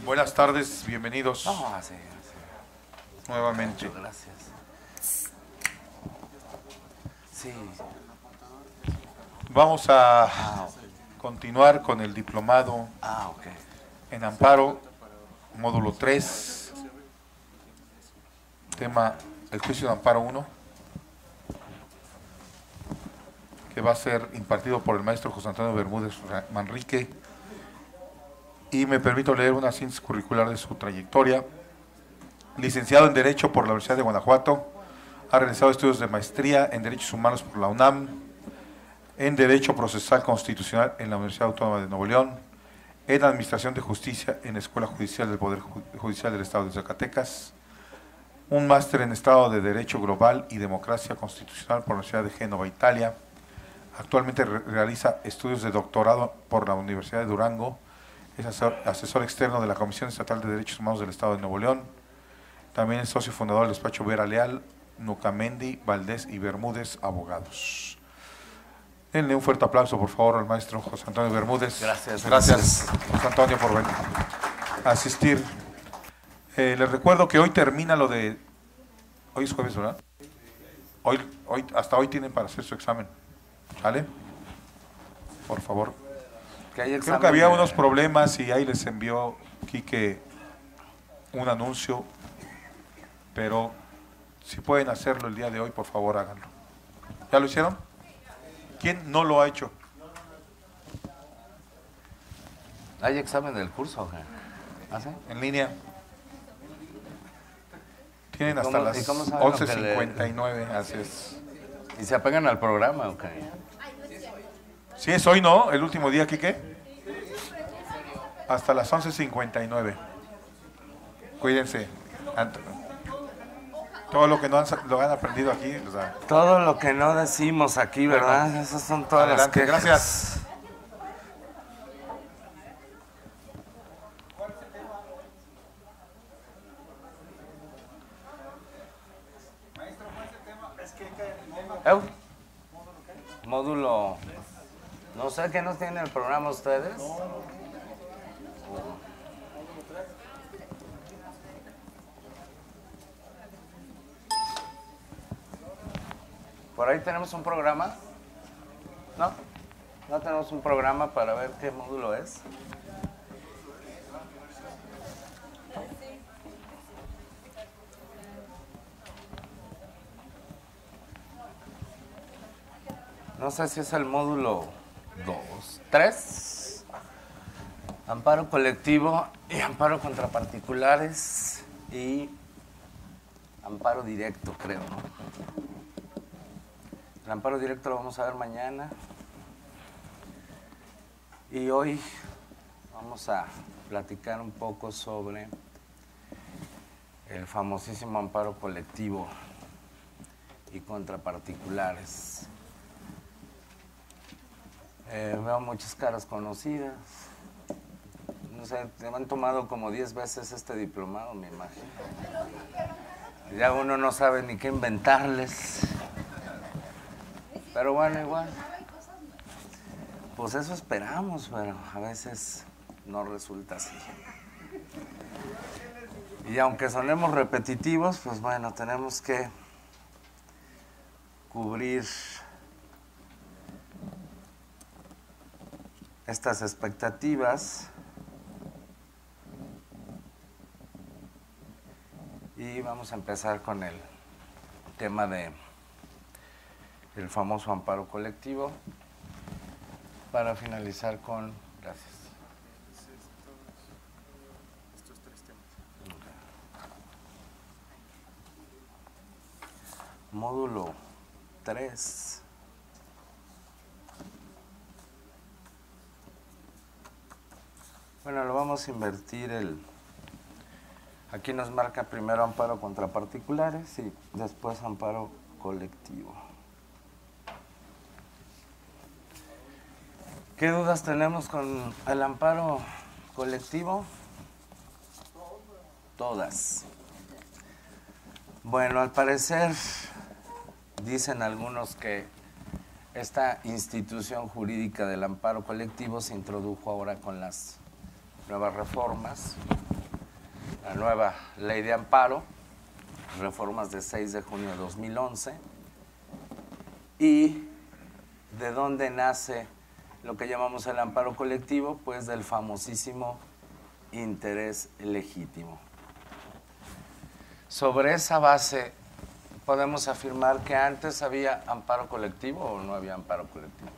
Buenas tardes, bienvenidos Sí. nuevamente. Muchas gracias. Sí. Vamos a continuar con el diplomado Ok. en amparo, módulo 3, tema el juicio de amparo 1, que va a ser impartido por el maestro José Antonio Bermúdez Manrique, y me permito leer una síntesis curricular de su trayectoria. Licenciado en Derecho por la Universidad de Guanajuato, ha realizado estudios de maestría en Derechos Humanos por la UNAM, en Derecho Procesal Constitucional en la Universidad Autónoma de Nuevo León, en Administración de Justicia en la Escuela Judicial del Poder Judicial del Estado de Zacatecas, un máster en Estado de Derecho Global y Democracia Constitucional por la Universidad de Génova, Italia. Actualmente realiza estudios de doctorado por la Universidad de Durango, es asesor externo de la Comisión Estatal de Derechos Humanos del Estado de Nuevo León. También es socio fundador del despacho Vera Leal, Nucamendi, Valdés y Bermúdez, abogados. Denle un fuerte aplauso, por favor, al maestro José Antonio Bermúdez. Gracias, José Antonio, por venir a asistir. Les recuerdo que hoy termina lo de... Hoy es jueves, ¿verdad? Hasta hoy tienen para hacer su examen. ¿Sale? Por favor. Creo que había unos problemas y ahí les envió Quique un anuncio, pero si pueden hacerlo el día de hoy, por favor, háganlo. ¿Ya lo hicieron? ¿Quién no lo ha hecho? ¿Hay examen del curso? ¿Ah, sí? En línea. Tienen hasta las 11:59, así es. ¿Y se apegan al programa? Sí, es hoy, ¿no? El último día, Quique. Hasta las 11:59. Cuídense. Todo lo que no lo han aprendido aquí. O sea, todo lo que no decimos aquí, ¿verdad? Bueno, esas son todas las quejas. Gracias. Maestro, ¿cuál es el tema? Es que módulo... No sé, ¿qué no tienen el programa ustedes? ¿Por ahí tenemos un programa? ¿No? ¿No tenemos un programa para ver qué módulo es? No sé si es el módulo 2, 3. Amparo colectivo y amparo contra particulares y amparo directo, creo, ¿no? El amparo directo lo vamos a ver mañana. Y hoy vamos a platicar un poco sobre el famosísimo amparo colectivo y contra particulares. Veo muchas caras conocidas. No sé, me han tomado como 10 veces este diplomado, me imagino. Ya uno no sabe ni qué inventarles. Pero bueno, igual. Pues eso esperamos, pero a veces no resulta así. Y aunque sonemos repetitivos, pues bueno, tenemos que cubrir estas expectativas y vamos a empezar con el tema de el famoso amparo colectivo para finalizar con... Gracias. Estos tres temas. Módulo 3. Bueno, lo vamos a invertir aquí nos marca primero amparo contra particulares y después amparo colectivo. ¿Qué dudas tenemos con el amparo colectivo? Todas. Bueno, al parecer dicen algunos que esta institución jurídica del amparo colectivo se introdujo ahora con las nuevas reformas la nueva ley de amparo, reformas de 6 de junio de 2011, y de dónde nace lo que llamamos el amparo colectivo, pues del famosísimo interés legítimo. Sobre esa base, ¿podemos afirmar que antes había amparo colectivo o no había amparo colectivo?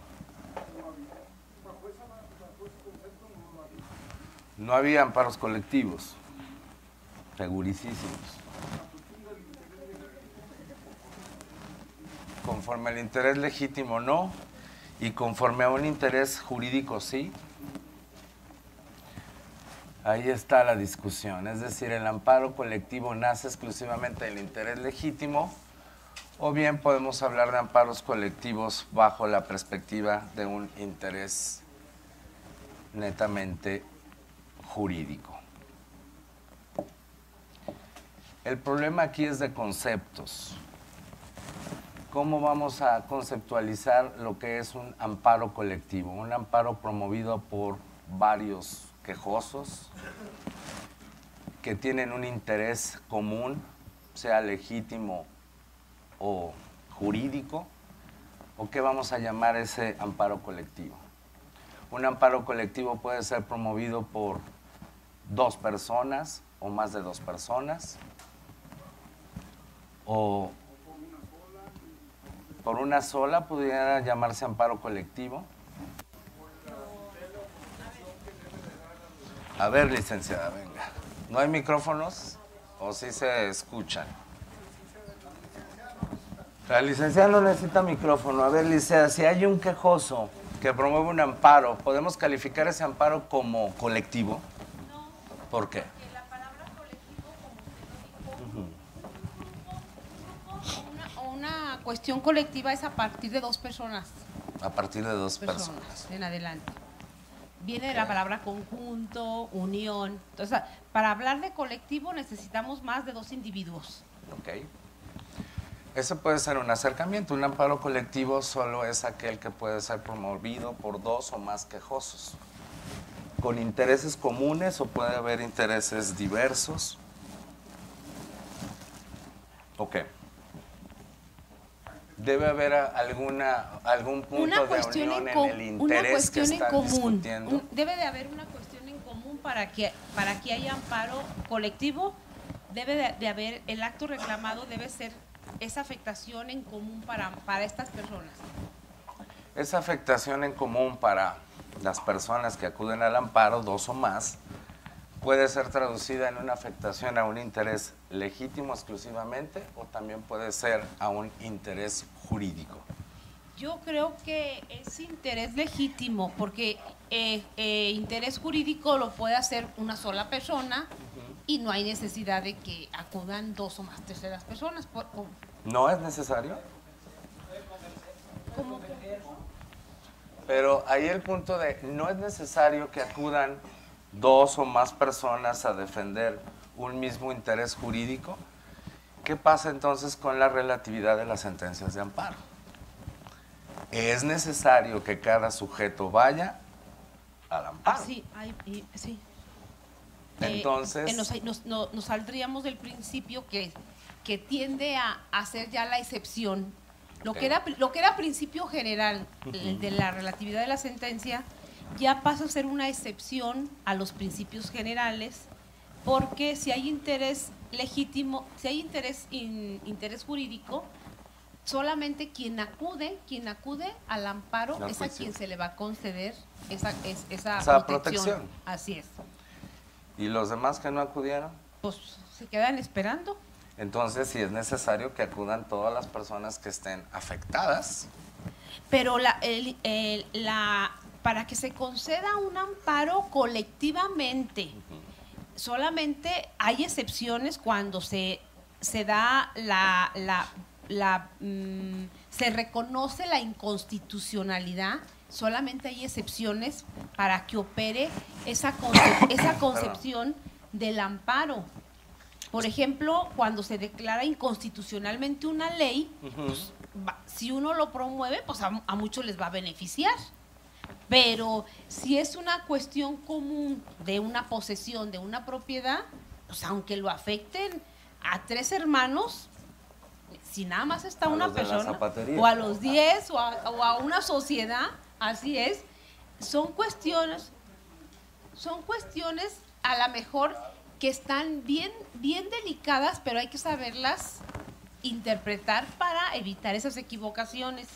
No había amparos colectivos, segurísimos. Conforme al interés legítimo, no, y conforme a un interés jurídico, sí. Ahí está la discusión, es decir, el amparo colectivo nace exclusivamente del interés legítimo, o bien podemos hablar de amparos colectivos bajo la perspectiva de un interés netamente jurídico. El problema aquí es de conceptos. ¿Cómo vamos a conceptualizar lo que es un amparo colectivo? Un amparo promovido por varios quejosos que tienen un interés común, sea legítimo o jurídico, ¿o qué vamos a llamar ese amparo colectivo? Un amparo colectivo puede ser promovido por 2 personas o más de 2 personas, o por una sola pudiera llamarse amparo colectivo. A ver, licenciada, venga. ¿No hay micrófonos o sí se escuchan? La licenciada no necesita micrófono. A ver, licenciada, si hay un quejoso que promueve un amparo, ¿podemos calificar ese amparo como colectivo? No. ¿Por qué? Porque la palabra colectivo, como usted lo dijo, una cuestión colectiva es a partir de 2 personas. A partir de 2 personas. En adelante. Viene de la palabra conjunto, unión. Entonces, para hablar de colectivo necesitamos más de 2 individuos. Ok. Ese puede ser un acercamiento. Un amparo colectivo solo es aquel que puede ser promovido por 2 o más quejosos, con intereses comunes, o puede haber intereses diversos. Ok. Debe haber algún punto de unión en el interés que están discutiendo. Debe de haber una cuestión en común para que haya amparo colectivo. Debe de haber, el acto reclamado debe ser esa afectación en común para estas personas. Esa afectación en común para las personas que acuden al amparo, 2 o más, puede ser traducida en una afectación a un interés legítimo exclusivamente, o también puede ser a un interés jurídico. Yo creo que es interés legítimo, porque interés jurídico lo puede hacer una sola persona y no hay necesidad de que acudan 2 o más terceras personas. ¿No es necesario? ¿Cómo que? Pero ahí el punto de no es necesario que acudan 2 o más personas a defender un mismo interés jurídico. ¿Qué pasa entonces con la relatividad de las sentencias de amparo? Es necesario que cada sujeto vaya al amparo. Sí, sí. Entonces, nos saldríamos del principio que tiende a hacer ya la excepción. Lo que era principio general de la relatividad de la sentencia ya pasa a ser una excepción a los principios generales, porque si hay interés legítimo, si hay interés jurídico, solamente quien acude al amparo es a quien se le va a conceder esa protección. Así es. ¿Y los demás que no acudieron? Pues se quedan esperando. Entonces, sí es necesario que acudan todas las personas que estén afectadas. Pero para que se conceda un amparo colectivamente, solamente hay excepciones cuando se da se reconoce la inconstitucionalidad. Solamente hay excepciones para que opere esa concepción del amparo. Por ejemplo, cuando se declara inconstitucionalmente una ley, pues, si uno lo promueve, pues a muchos les va a beneficiar. Pero si es una cuestión común de una posesión, de una propiedad, o sea, aunque lo afecten a 3 hermanos, si nada más está A una los de la persona, zapatería. o a los 10, o a una sociedad, así es, son cuestiones a lo mejor que están bien delicadas, pero hay que saberlas interpretar para evitar esas equivocaciones.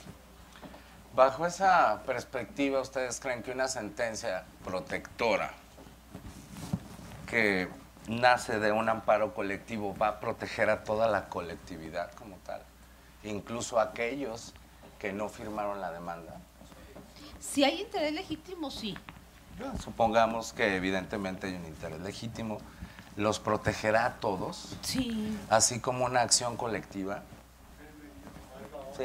Bajo esa perspectiva, ¿ustedes creen que una sentencia protectora que nace de un amparo colectivo va a proteger a toda la colectividad como tal? Incluso a aquellos que no firmaron la demanda. Si hay interés legítimo, sí. Supongamos que evidentemente hay un interés legítimo. ¿Los protegerá a todos? Sí. Así como una acción colectiva. Sí.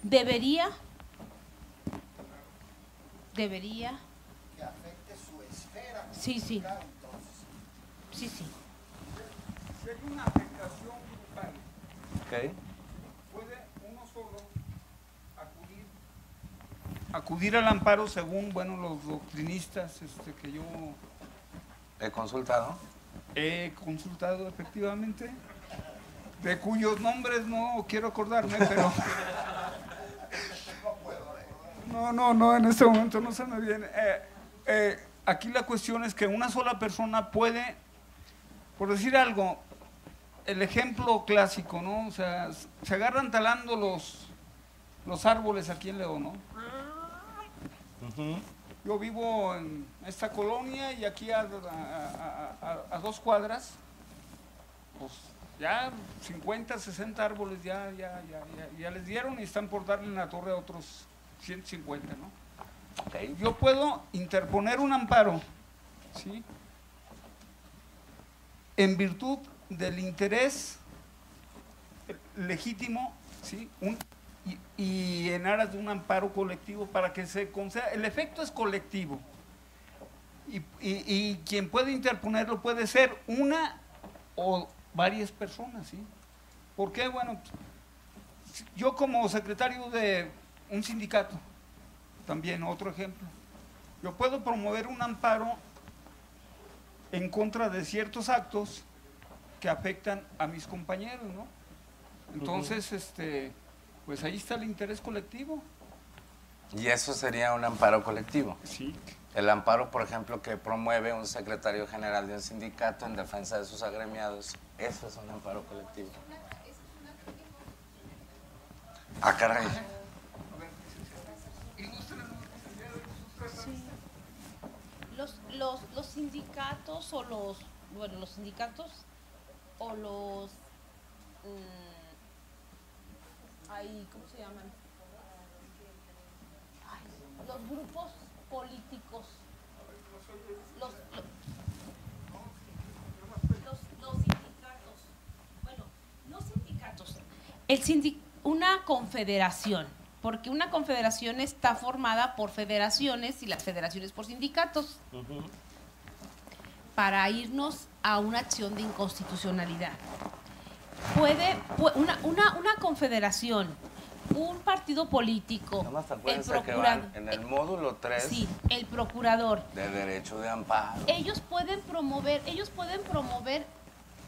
Debería. Que afecte su esfera. Sí, sí. Entonces, Sí, sí. Si hay una afectación grupal, Ok. puede uno solo acudir al amparo según, bueno, los doctrinistas que yo ¿He consultado? he consultado efectivamente, de cuyos nombres no quiero acordarme, pero no, en este momento no se me viene. Aquí la cuestión es que una sola persona puede, por decir algo, el ejemplo clásico, ¿no? O sea, se agarran talando los árboles aquí en León, ¿no? Yo vivo en esta colonia y aquí a 2 cuadras, pues ya 50, 60 árboles ya les dieron y están por darle en la torre a otros 150, ¿no? Ok. Yo puedo interponer un amparo, ¿sí? En virtud del interés legítimo, ¿sí? Y en aras de un amparo colectivo para que se conceda. El efecto es colectivo. Y quien puede interponerlo puede ser una o varias personas, ¿sí? ¿Por qué? Bueno, yo como secretario de un sindicato, también otro ejemplo, yo puedo promover un amparo en contra de ciertos actos que afectan a mis compañeros, ¿no? Entonces, pues ahí está el interés colectivo. Y eso sería un amparo colectivo. Sí. El amparo, por ejemplo, que promueve un secretario general de un sindicato en defensa de sus agremiados, eso es un amparo colectivo. Ah, caray. Sí. Los sindicatos o los sindicatos o los ¿cómo se llaman? Los grupos políticos, los sindicatos, bueno, no sindicatos, una confederación, porque una confederación está formada por federaciones y las federaciones por sindicatos, para irnos a una acción de inconstitucionalidad. Una confederación, un partido político, Nada más el acuérdense que procurador, van en el módulo 3 sí, el procurador, de derecho de amparo. ellos pueden promover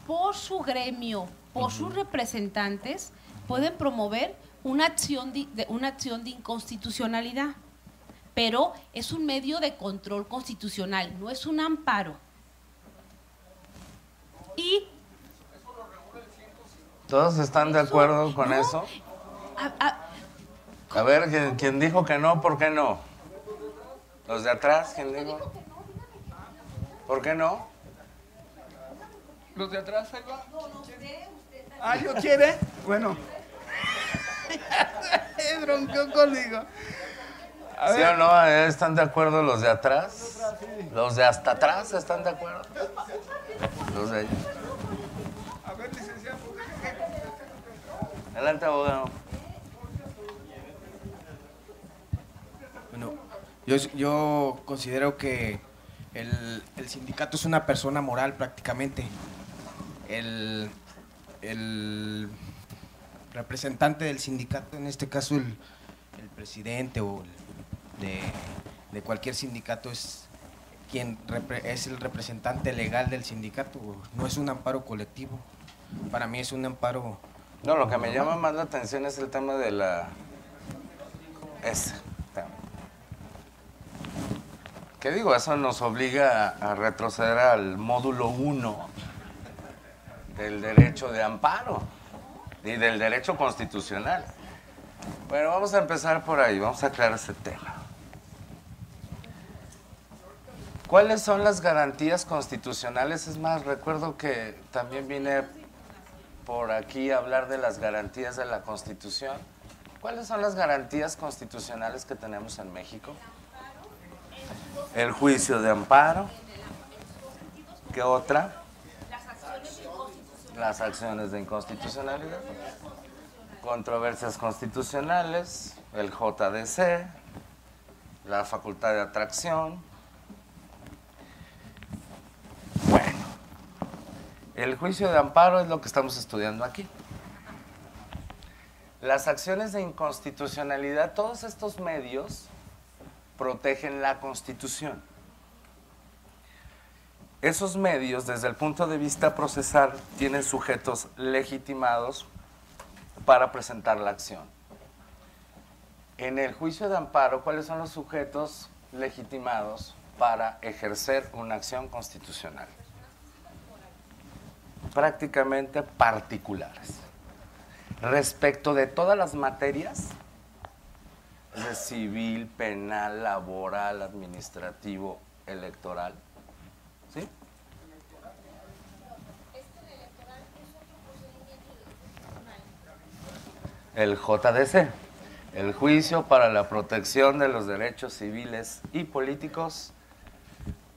por su gremio, por sus representantes, pueden promover una acción de inconstitucionalidad, pero es un medio de control constitucional, no es un amparo. Y ¿Todos están de acuerdo con eso? A ver, ¿quién dijo que no? ¿Por qué no? ¿Los de atrás? ¿Quién dijo? ¿Por qué no? ¿Los de atrás ahí va? Ah, ¿yo quiere? Bueno. Bronco conmigo. A ¿Sí ver. o no? ¿Están de acuerdo los de atrás? ¿Los de hasta atrás están de acuerdo? Los de allá. A ver, licenciado. Adelante, abogado. Bueno, yo considero que el sindicato es una persona moral prácticamente. El representante del sindicato, en este caso el presidente o de cualquier sindicato, es es el representante legal del sindicato, no es un amparo colectivo. Para mí es un amparo... No, lo que me llama más la atención es el tema de la... Ese tema. ¿Qué digo? Eso nos obliga a retroceder al módulo 1 del derecho de amparo y del derecho constitucional. Bueno, vamos a empezar por ahí, vamos a aclarar ese tema. ¿Cuáles son las garantías constitucionales? Es más, recuerdo que también vine por aquí a hablar de las garantías de la Constitución. ¿Cuáles son las garantías constitucionales que tenemos en México? El juicio de amparo. ¿Qué otra? Las acciones de inconstitucionalidad. Controversias constitucionales, el JDC, la facultad de atracción. Bueno, el juicio de amparo es lo que estamos estudiando aquí. Las acciones de inconstitucionalidad, todos estos medios protegen la Constitución. Esos medios, desde el punto de vista procesal, tienen sujetos legitimados para presentar la acción. En el juicio de amparo, ¿cuáles son los sujetos legitimados para ejercer una acción constitucional? Prácticamente particulares. Respecto de todas las materias, de civil, penal, laboral, administrativo, electoral, ¿sí? El JDC, el Juicio para la Protección de los Derechos Civiles y Políticos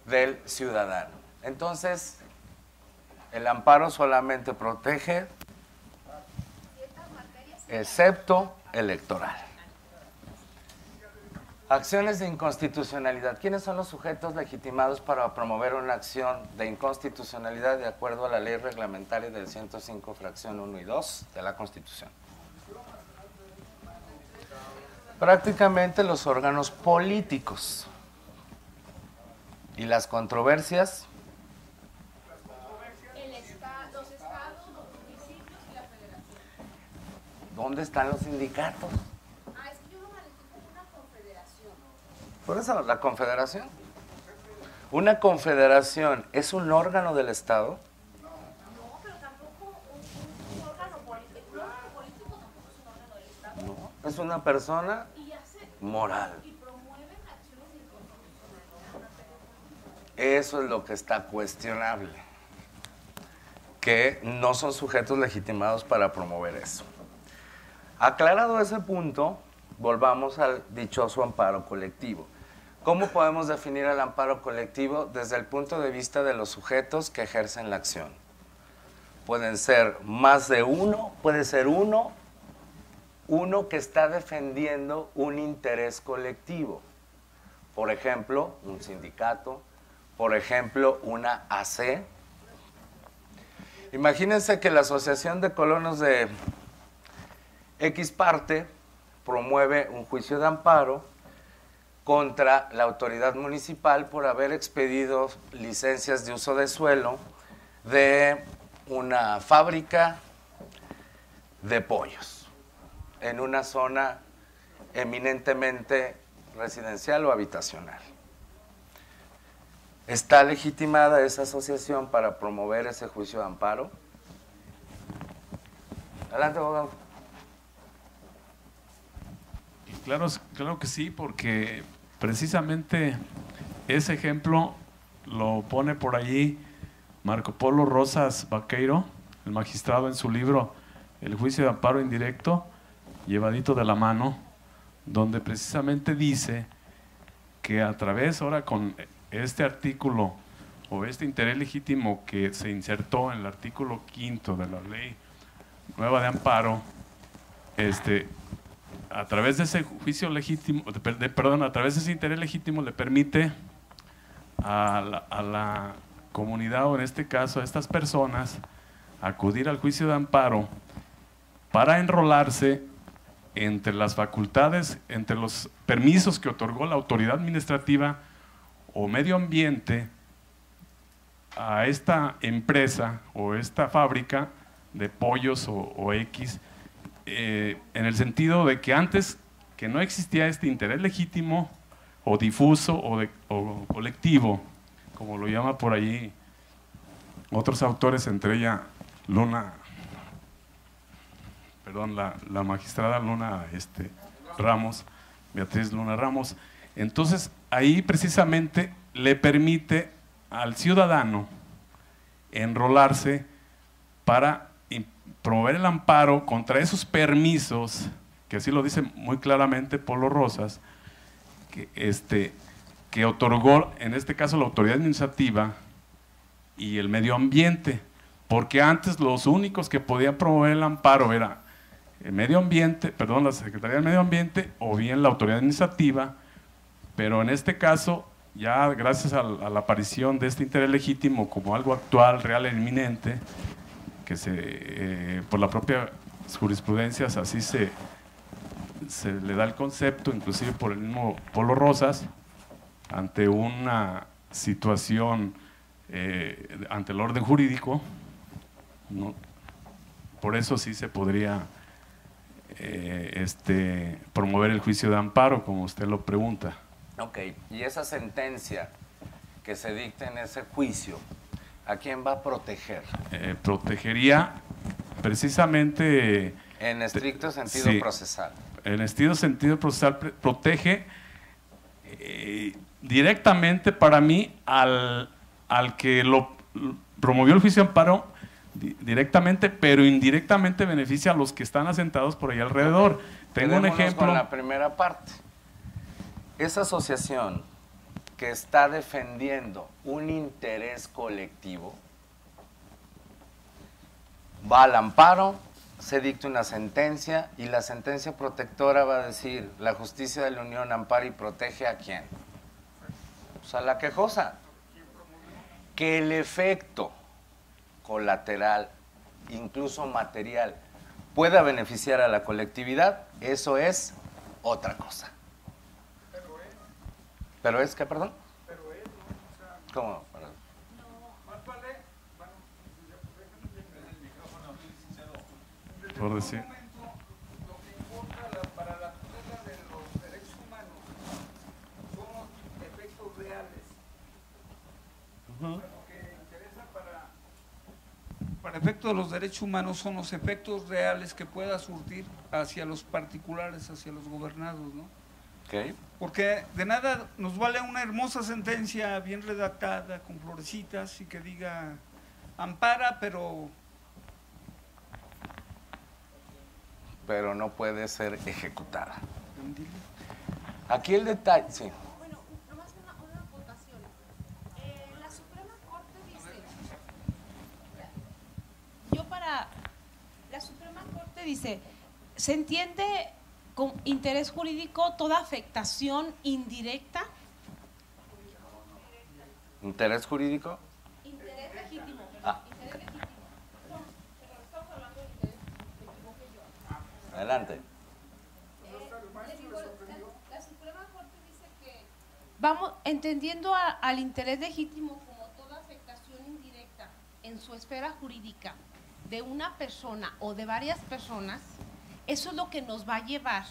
del Ciudadano. Entonces, el amparo solamente protege, excepto electoral. Acciones de inconstitucionalidad. ¿Quiénes son los sujetos legitimados para promover una acción de inconstitucionalidad de acuerdo a la ley reglamentaria del 105, fracción 1 y 2 de la Constitución? Prácticamente los órganos políticos. ¿Y las controversias? Los estados, los municipios y la federación. ¿Dónde están los sindicatos? Es que yo lo manejé como una confederación. Por eso, la confederación. ¿Una confederación es un órgano del Estado? No, pero tampoco un órgano político. Un órgano político tampoco es un órgano del Estado. No, es una persona moral. Y promueven acciones de inconstitucionalidad. Eso es lo que está cuestionable. Que no son sujetos legitimados para promover eso. Aclarado ese punto, volvamos al dichoso amparo colectivo. ¿Cómo podemos definir el amparo colectivo? Desde el punto de vista de los sujetos que ejercen la acción. Pueden ser más de uno, puede ser uno que está defendiendo un interés colectivo. Por ejemplo, un sindicato, por ejemplo, una AC. Imagínense que la Asociación de Colonos de X parte promueve un juicio de amparo contra la autoridad municipal por haber expedido licencias de uso de suelo de una fábrica de pollos en una zona eminentemente residencial o habitacional. ¿Está legitimada esa asociación para promover ese juicio de amparo? Adelante, abogado. Claro que sí, porque precisamente ese ejemplo lo pone por allí Marco Polo Rosas Vaqueiro, el magistrado, en su libro El juicio de amparo indirecto, llevadito de la mano, donde precisamente dice que a través, ahora con este artículo o este interés legítimo que se insertó en el artículo 5 de la ley nueva de amparo, a través de ese juicio legítimo, a través de ese interés legítimo le permite a la comunidad, o en este caso a estas personas, acudir al juicio de amparo para enrolarse entre las facultades, entre los permisos que otorgó la autoridad administrativa o medio ambiente a esta empresa o esta fábrica de pollos o X, en el sentido de que antes que no existía este interés legítimo o difuso o colectivo, como lo llama por ahí otros autores, entre ella la magistrada Luna Ramos, Beatriz Luna Ramos. Entonces ahí precisamente le permite al ciudadano enrolarse para promover el amparo contra esos permisos, que así lo dice muy claramente Polo Rosas, que otorgó en este caso la autoridad administrativa y el medio ambiente, porque antes los únicos que podían promover el amparo era el medio ambiente, perdón, la Secretaría del Medio Ambiente o bien la autoridad administrativa, pero en este caso ya gracias a la aparición de este interés legítimo como algo actual, real e inminente, que por la propia jurisprudencia así se le da el concepto, inclusive por el mismo Polo Rosas, ante una situación ante el orden jurídico, ¿no? Por eso sí se podría promover el juicio de amparo, como usted lo pregunta. Ok, y esa sentencia que se dicta en ese juicio, ¿a quién va a proteger? Protegería precisamente… En estricto sentido sí, procesal. En estricto sentido procesal protege directamente para mí al que lo promovió el juicio de amparo directamente, pero indirectamente beneficia a los que están asentados por ahí alrededor. Tengo un Quedémonos ejemplo. con la primera parte. Esa asociación que está defendiendo un interés colectivo va al amparo, se dicta una sentencia y la sentencia protectora va a decir: la justicia de la Unión ampara y protege ¿a quién? Pues a la quejosa. Que el efecto colateral, incluso material, pueda beneficiar a la colectividad, eso es otra cosa. ¿Pero es qué, perdón? ¿Cómo? Por decir. Lo que importa para la tutela de los derechos humanos son los efectos reales. Lo que interesa para efectos de los derechos humanos son los efectos reales que pueda surtir hacia los particulares, hacia los gobernados, ¿no? Okay. Porque de nada nos vale una hermosa sentencia bien redactada, con florecitas y que diga ampara, pero no puede ser ejecutada. Aquí el detalle, sí. Bueno, nomás una acotación. La Suprema Corte dice, la Suprema Corte dice, se entiende con interés jurídico toda afectación indirecta. ¿Interés jurídico? Interés legítimo. Ah. Interés legítimo. No, pero estamos hablando de interés, me equivoqué yo. Adelante. La Suprema Corte dice que vamos entendiendo al interés legítimo como toda afectación indirecta en su esfera jurídica de una persona o de varias personas. Eso es lo que nos va a llevar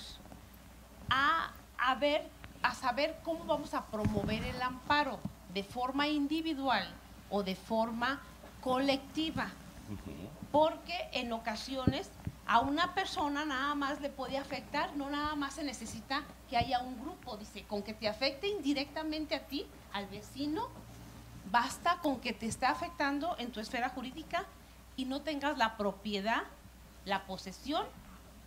a saber cómo vamos a promover el amparo de forma individual o de forma colectiva, porque en ocasiones a una persona nada más le puede afectar, no nada más se necesita que haya un grupo, dice, con que te afecte indirectamente a ti, al vecino, basta con que te esté afectando en tu esfera jurídica y no tengas la propiedad, la posesión,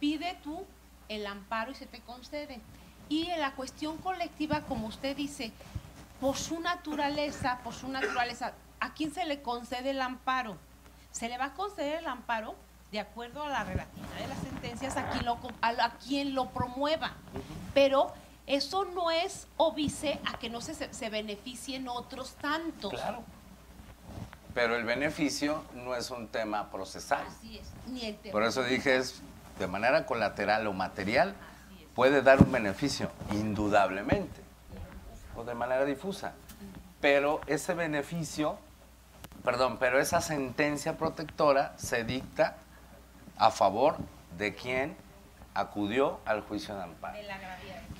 pide tú el amparo y se te concede. Y en la cuestión colectiva, como usted dice, por su naturaleza, ¿a quién se le concede el amparo? Se le va a conceder el amparo de acuerdo a la relatividad de las sentencias a quien lo promueva. Pero eso no es óbice a que no se beneficien otros tantos. Claro. Pero el beneficio no es un tema procesal. Así es, ni el tema. Por eso dije, es de manera colateral o material, puede dar un beneficio, indudablemente, o de manera difusa. pero ese beneficio, perdón, pero esa sentencia protectora se dicta a favor de quien acudió al juicio de amparo.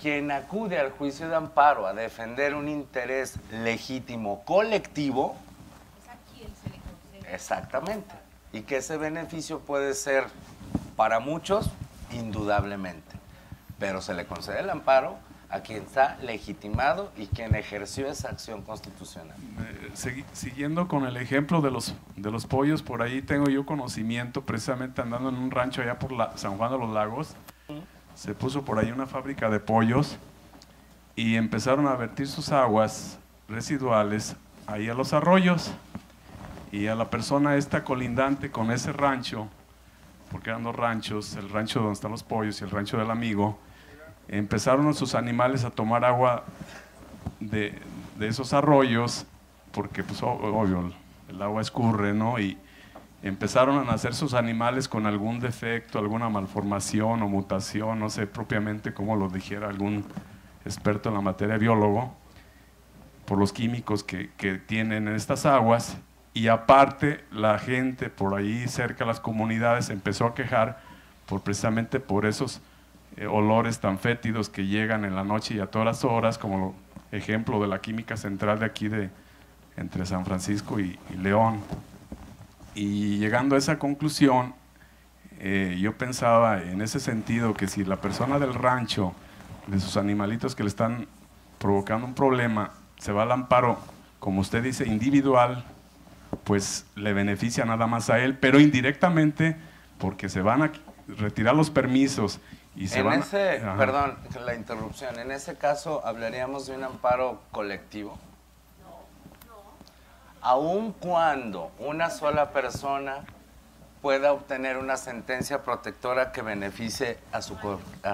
Quien acude al juicio de amparo a defender un interés legítimo colectivo, Es a quien se le concede. exactamente, y que ese beneficio puede ser para muchos, indudablemente, pero se le concede el amparo a quien está legitimado y quien ejerció esa acción constitucional. Siguiendo con el ejemplo de los pollos, por ahí tengo yo conocimiento, precisamente andando en un rancho allá por San Juan de los Lagos, se puso por ahí una fábrica de pollos y empezaron a vertir sus aguas residuales ahí a los arroyos, y a la persona esta colindante con ese rancho, porque eran dos ranchos, el rancho donde están los pollos y el rancho del amigo, empezaron sus animales a tomar agua de esos arroyos, porque pues obvio, el agua escurre, ¿no? Y empezaron a nacer sus animales con algún defecto, alguna malformación o mutación, no sé propiamente cómo lo dijera algún experto en la materia, biólogo, por los químicos que tienen en estas aguas. Y aparte, la gente por ahí cerca de las comunidades empezó a quejar precisamente por esos olores tan fétidos que llegan en la noche y a todas las horas, como ejemplo de la química central de aquí, entre San Francisco y León. Y llegando a esa conclusión, yo pensaba en ese sentido que si la persona del rancho, de sus animalitos que le están provocando un problema, se va al amparo, como usted dice, individual, pues le beneficia nada más a él, pero indirectamente porque se van a retirar los permisos y se van a... Perdón, la interrupción, en ese caso hablaríamos de un amparo colectivo. Aun cuando una sola persona pueda obtener una sentencia protectora que beneficie a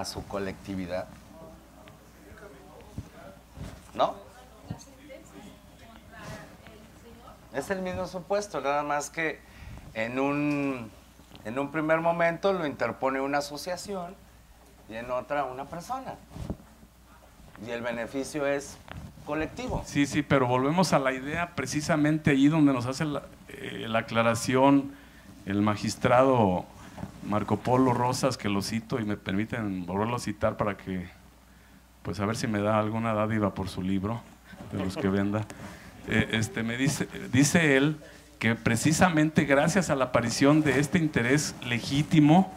su colectividad. ¿No? Es el mismo supuesto, nada más que en un primer momento lo interpone una asociación y en otra una persona. Y el beneficio es colectivo. Sí, sí, pero volvemos a la idea precisamente allí donde nos hace la aclaración el magistrado Marco Polo Rosas, que lo cito y me permiten volverlo a citar para que, pues a ver si me da alguna dádiva por su libro, de los que venda. Me dice él que precisamente gracias a la aparición de este interés legítimo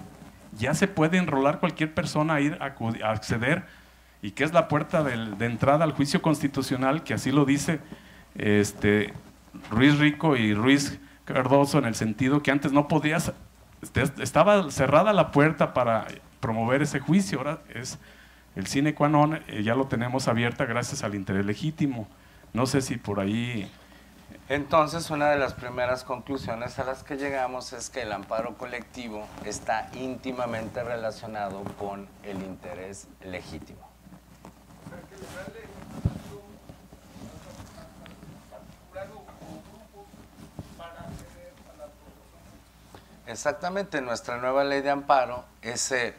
ya se puede enrolar cualquier persona a ir a acceder, y que es la puerta de entrada al juicio constitucional, que así lo dice Ruiz Rico y Ruiz Cardoso, en el sentido que antes no podías, estaba cerrada la puerta para promover ese juicio, ahora es el sine qua non, ya lo tenemos abierta gracias al interés legítimo. No sé si por ahí... Entonces, una de las primeras conclusiones a las que llegamos es que el amparo colectivo está íntimamente relacionado con el interés legítimo. Exactamente, en nuestra nueva ley de amparo, ese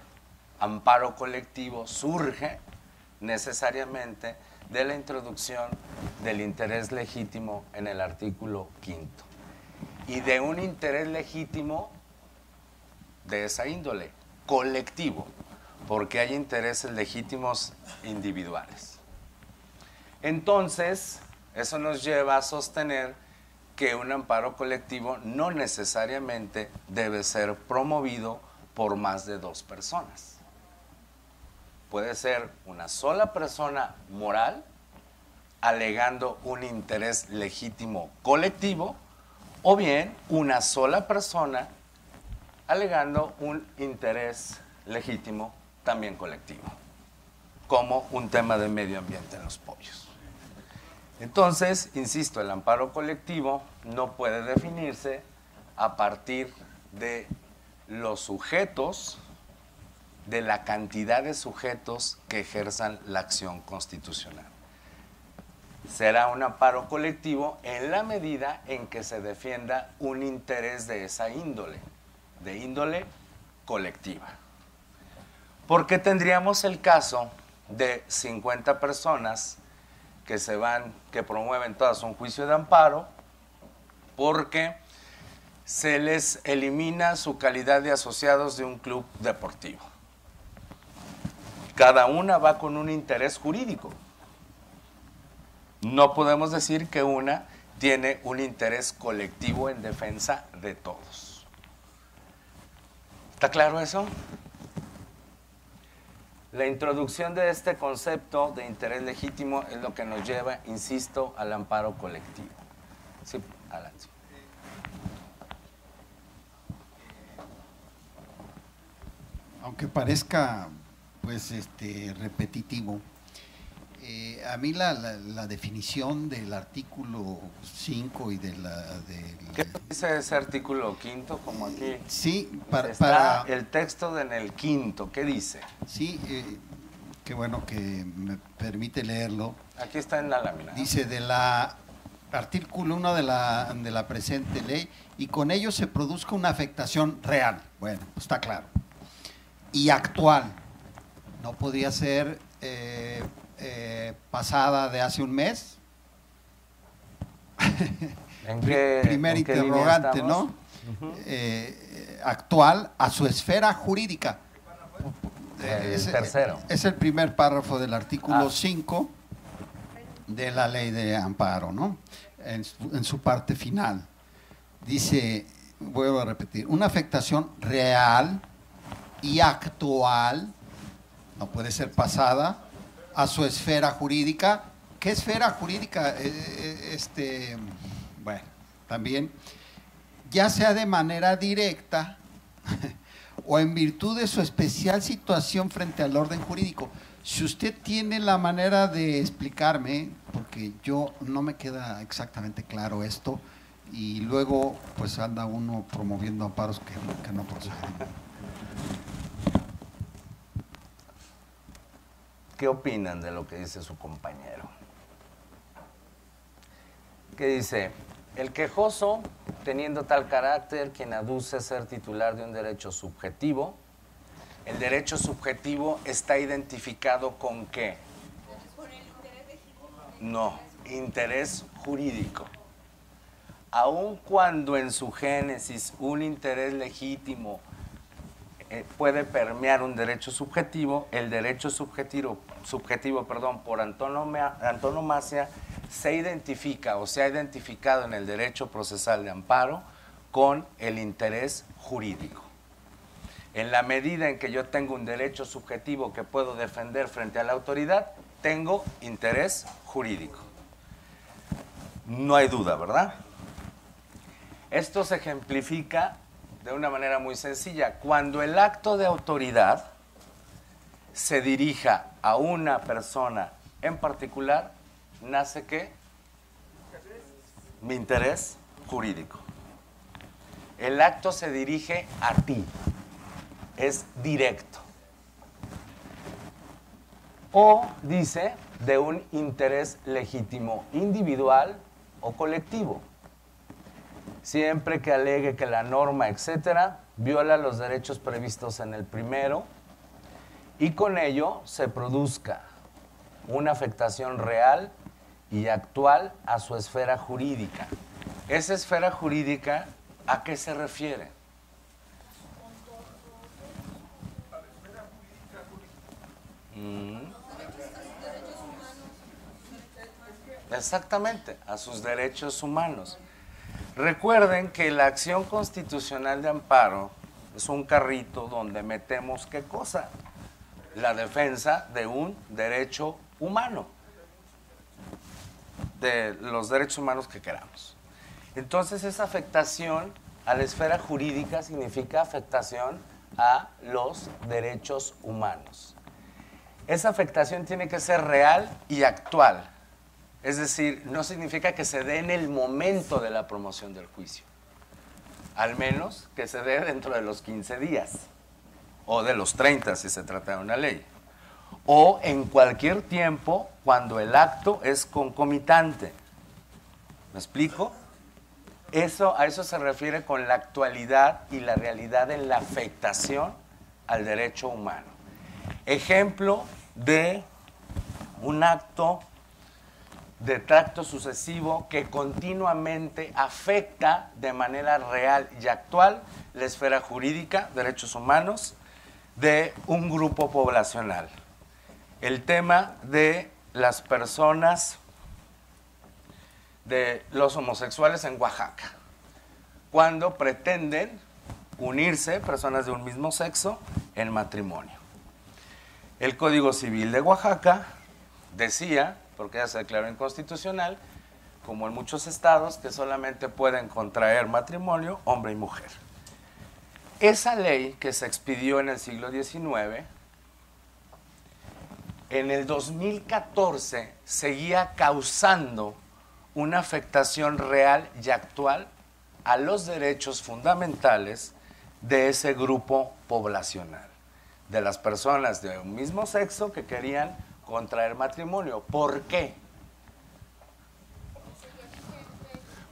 amparo colectivo surge necesariamente de la introducción del interés legítimo en el artículo 5º y de un interés legítimo de esa índole, colectivo, porque hay intereses legítimos individuales. Entonces, eso nos lleva a sostener que un amparo colectivo no necesariamente debe ser promovido por más de 2 personas. Puede ser una sola persona moral alegando un interés legítimo colectivo, o bien una sola persona alegando un interés legítimo también colectivo, como un tema de medio ambiente en los pollos. Entonces, insisto, el amparo colectivo no puede definirse a partir de los sujetos, de la cantidad de sujetos que ejerzan la acción constitucional. Será un amparo colectivo en la medida en que se defienda un interés de esa índole, de índole colectiva. Porque tendríamos el caso de 50 personas que promueven todas un juicio de amparo porque se les elimina su calidad de asociados de un club deportivo. Cada una va con un interés jurídico. No podemos decir que una tiene un interés colectivo en defensa de todos. ¿Está claro eso? La introducción de este concepto de interés legítimo es lo que nos lleva, insisto, al amparo colectivo. Sí, adelante. Aunque parezca pues repetitivo, a mí la definición del artículo 5 y de ¿Qué dice ese artículo 5 como aquí? Sí, está el texto en el 5, ¿qué dice? Sí, qué bueno que me permite leerlo. Aquí está en la lámina. Dice de la artículo 1 de la presente ley, y con ello se produzca una afectación real. Bueno, pues está claro. Y actual. No podría ser pasada de hace un mes. ¿En qué, primer en qué interrogante, ¿no? Actual a su esfera jurídica. Tercero. Es el primer párrafo del artículo 5 de la ley de amparo, ¿no? En su parte final. Dice, vuelvo a repetir, una afectación real y actual, no puede ser pasada, a su esfera jurídica. ¿Qué esfera jurídica? Bueno, también, ya sea de manera directa o en virtud de su especial situación frente al orden jurídico. Si usted tiene la manera de explicarme, porque yo no me queda exactamente claro esto, y luego pues anda uno promoviendo amparos que no proceden. ¿Qué opinan de lo que dice su compañero? ¿Qué dice? El quejoso, teniendo tal carácter, quien aduce ser titular de un derecho subjetivo, el derecho subjetivo está identificado ¿con qué? ¿Con el interés legítimo? No, interés jurídico. Aun cuando en su génesis un interés legítimo puede permear un derecho subjetivo, el derecho subjetivo, por antonomasia, se identifica o se ha identificado en el derecho procesal de amparo con el interés jurídico. En la medida en que yo tengo un derecho subjetivo que puedo defender frente a la autoridad, tengo interés jurídico. No hay duda, ¿verdad? Esto se ejemplifica de una manera muy sencilla. Cuando el acto de autoridad se dirija a una persona en particular, nace ¿qué? Mi interés jurídico. El acto se dirige a ti, es directo. O dice de un interés legítimo individual o colectivo. Siempre que alegue que la norma, etcétera, viola los derechos previstos en el primero y con ello se produzca una afectación real y actual a su esfera jurídica. Esa esfera jurídica, ¿a qué se refiere? Exactamente, a sus derechos humanos. Recuerden que la acción constitucional de amparo es un carrito donde metemos ¿qué cosa? La defensa de un derecho humano, de los derechos humanos que queramos. Entonces esa afectación a la esfera jurídica significa afectación a los derechos humanos. Esa afectación tiene que ser real y actual. Es decir, no significa que se dé en el momento de la promoción del juicio. Al menos que se dé dentro de los 15 días. O de los 30 si se trata de una ley. O en cualquier tiempo cuando el acto es concomitante. ¿Me explico? A eso se refiere con la actualidad y la realidad en la afectación al derecho humano. Ejemplo de un acto de tracto sucesivo que continuamente afecta de manera real y actual la esfera jurídica, derechos humanos, de un grupo poblacional. El tema de las personas, de los homosexuales en Oaxaca, cuando pretenden unirse personas de un mismo sexo en matrimonio. El Código Civil de Oaxaca decía, porque ya se declaró inconstitucional, como en muchos estados, que solamente pueden contraer matrimonio hombre y mujer. Esa ley que se expidió en el siglo XIX, en el 2014 seguía causando una afectación real y actual a los derechos fundamentales de ese grupo poblacional, de las personas de un mismo sexo que querían contraer matrimonio. ¿Por qué?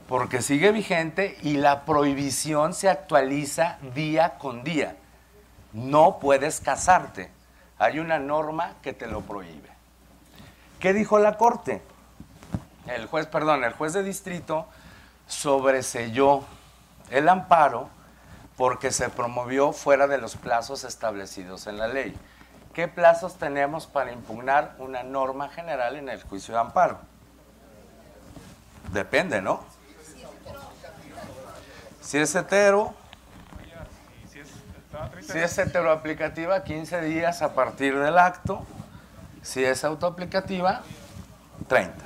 Porque sigue vigente y la prohibición se actualiza día con día. No puedes casarte. Hay una norma que te lo prohíbe. ¿Qué dijo la Corte? El juez de distrito sobreseyó el amparo porque se promovió fuera de los plazos establecidos en la ley. ¿Qué plazos tenemos para impugnar una norma general en el juicio de amparo? Depende, ¿no? Si es hetero, si es heteroaplicativa, 15 días a partir del acto. Si es autoaplicativa, 30.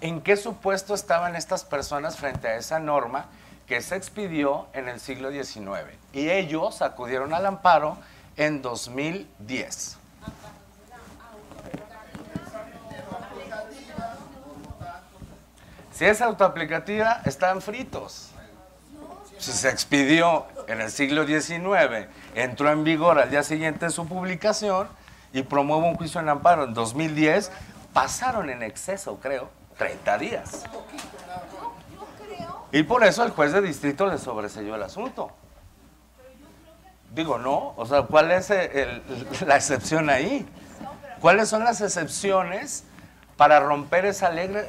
¿En qué supuesto estaban estas personas frente a esa norma que se expidió en el siglo XIX? Y ellos acudieron al amparo en 2010. Si es autoaplicativa, están fritos. Si se expidió en el siglo XIX, entró en vigor al día siguiente de su publicación y promueve un juicio en amparo en 2010, pasaron en exceso, creo, 30 días. Y por eso el juez de distrito le sobreseyó el asunto. Digo, no, o sea, ¿cuál es la excepción ahí? ¿Cuáles son las excepciones para romper esa regla,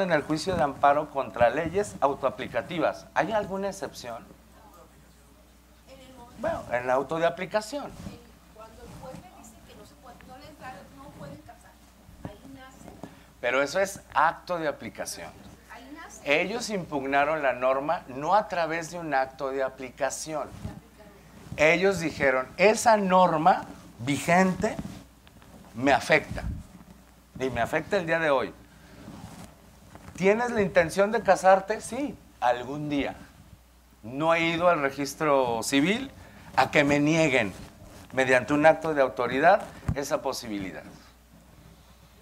en el juicio de amparo contra leyes autoaplicativas? ¿Hay alguna excepción? Bueno, en la auto de aplicación. Cuando el juez le dice que no pueden casar, ahí nace. Pero eso es acto de aplicación. Ellos impugnaron la norma no a través de un acto de aplicación. Ellos dijeron, esa norma vigente me afecta. Y me afecta el día de hoy. ¿Tienes la intención de casarte? Sí, algún día. No he ido al registro civil a que me nieguen, mediante un acto de autoridad, esa posibilidad.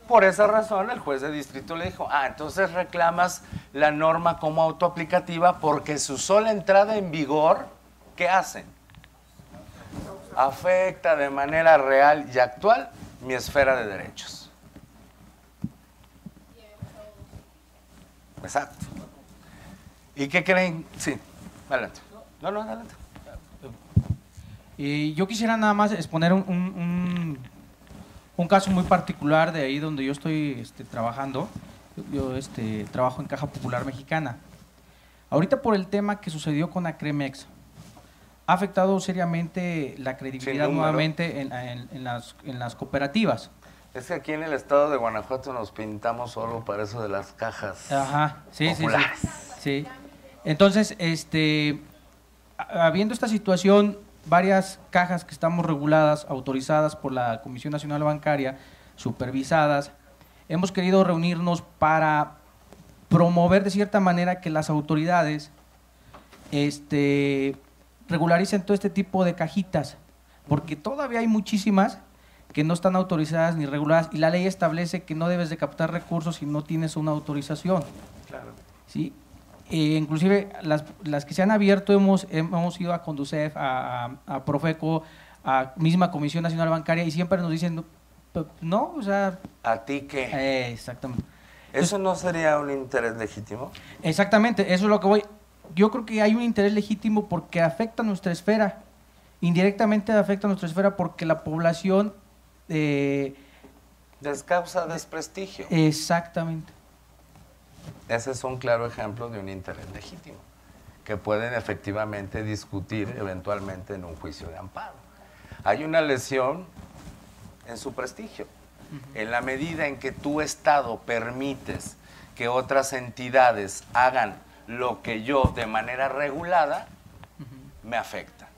Por esa razón, el juez de distrito le dijo, entonces reclamas la norma como autoaplicativa porque su sola entrada en vigor, ¿qué hace? Afecta de manera real y actual mi esfera de derechos. Exacto. ¿Y qué creen? Sí, adelante. No, adelante. Y yo quisiera nada más exponer un caso muy particular de ahí donde yo estoy trabajando. Yo trabajo en Caja Popular Mexicana. Ahorita por el tema que sucedió con Acremex, ha afectado seriamente la credibilidad nuevamente en las cooperativas. Es que aquí en el estado de Guanajuato nos pintamos solo para eso de las cajas. Ajá, sí, populares. Sí. Entonces, habiendo esta situación, varias cajas que estamos reguladas, autorizadas por la Comisión Nacional Bancaria, supervisadas, hemos querido reunirnos para promover de cierta manera que las autoridades regularicen todo este tipo de cajitas, porque todavía hay muchísimas que no están autorizadas ni reguladas y la ley establece que no debes de captar recursos si no tienes una autorización. Claro. ¿Sí? Inclusive las que se han abierto hemos ido a Conducef, a Profeco, a misma Comisión Nacional Bancaria y siempre nos dicen, no, o sea… ¿A ti qué? Exactamente. ¿Eso no sería un interés legítimo? Exactamente, eso es lo que voy. Yo creo que hay un interés legítimo porque afecta a nuestra esfera, indirectamente afecta a nuestra esfera porque la población Causa desprestigio. Exactamente. Ese es un claro ejemplo de un interés legítimo, que pueden efectivamente discutir eventualmente en un juicio de amparo. Hay una lesión en su prestigio. En la medida en que tu Estado permites que otras entidades hagan lo que yo de manera regulada, me afecta.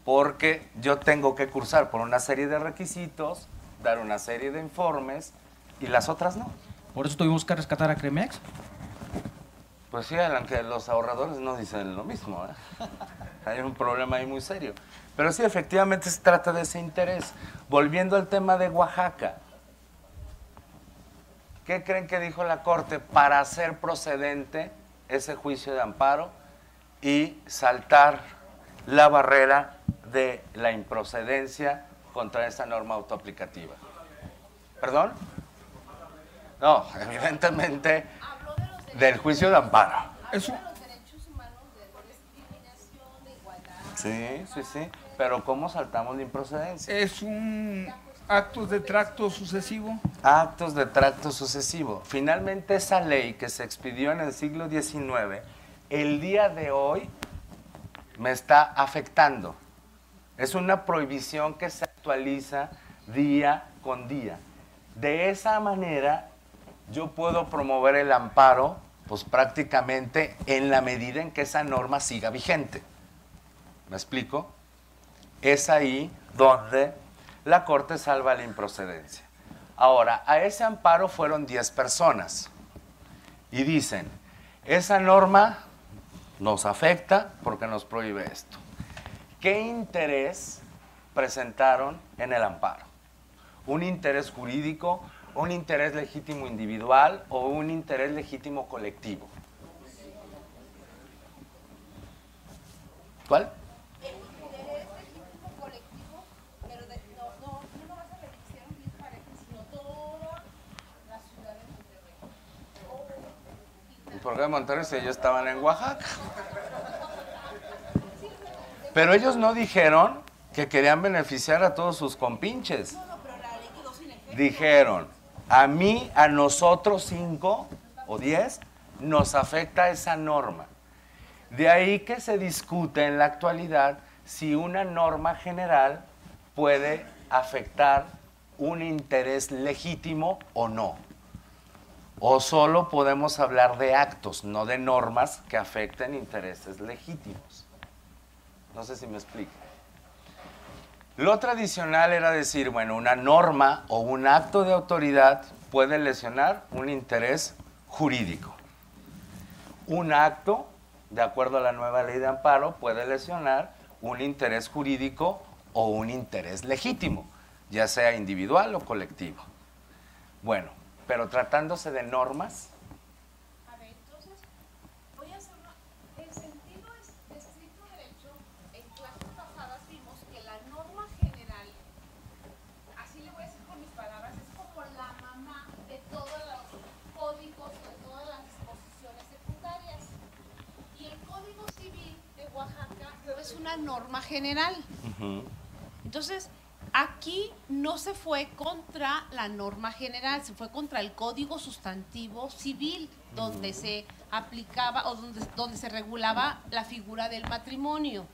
Porque yo tengo que cursar por una serie de requisitos, dar una serie de informes y las otras no. Por eso tuvimos que rescatar a Cremex. Pues sí, aunque los ahorradores no dicen lo mismo, ¿eh? Hay un problema ahí muy serio. Pero sí, efectivamente se trata de ese interés. Volviendo al tema de Oaxaca, ¿qué creen que dijo la Corte para hacer procedente ese juicio de amparo y saltar la barrera de la improcedencia contra esa norma autoaplicativa? ¿Perdón? No, evidentemente del juicio de amparo. Eso, Sí, sí, sí. Pero ¿cómo saltamos la improcedencia? es un actos de tracto sucesivo. Actos de tracto sucesivo. Finalmente esa ley que se expidió en el siglo XIX, el día de hoy me está afectando. Es una prohibición que se actualiza día con día. De esa manera yo puedo promover el amparo, pues prácticamente en la medida en que esa norma siga vigente. ¿Me explico? Es ahí donde la Corte salva la improcedencia. Ahora, a ese amparo fueron 10 personas y dicen, esa norma nos afecta porque nos prohíbe esto. ¿Qué interés presentaron en el amparo? ¿Un interés jurídico, un interés legítimo individual o un interés legítimo colectivo? ¿Cuál? ¿Por qué Monterrey si ellos estaban en Oaxaca? Pero ellos no dijeron que querían beneficiar a todos sus compinches. Dijeron, a mí, a nosotros 5 o 10, nos afecta esa norma. De ahí que se discute en la actualidad si una norma general puede afectar un interés legítimo o no. O solo podemos hablar de actos, no de normas que afecten intereses legítimos. No sé si me explico. Lo tradicional era decir, bueno, una norma o un acto de autoridad puede lesionar un interés jurídico. Un acto, de acuerdo a la nueva ley de amparo, puede lesionar un interés jurídico o un interés legítimo, ya sea individual o colectivo. Bueno, pero tratándose de normas. A ver, entonces, voy a hacer el sentido de estricto derecho, en clases pasadas vimos que la norma general, así le voy a decir con mis palabras, es como la mamá de todos los códigos, de todas las disposiciones secundarias. Y el Código Civil de Oaxaca es una norma general. Entonces, aquí no se fue contra la norma general, se fue contra el Código Sustantivo Civil, donde se aplicaba o donde se regulaba la figura del matrimonio.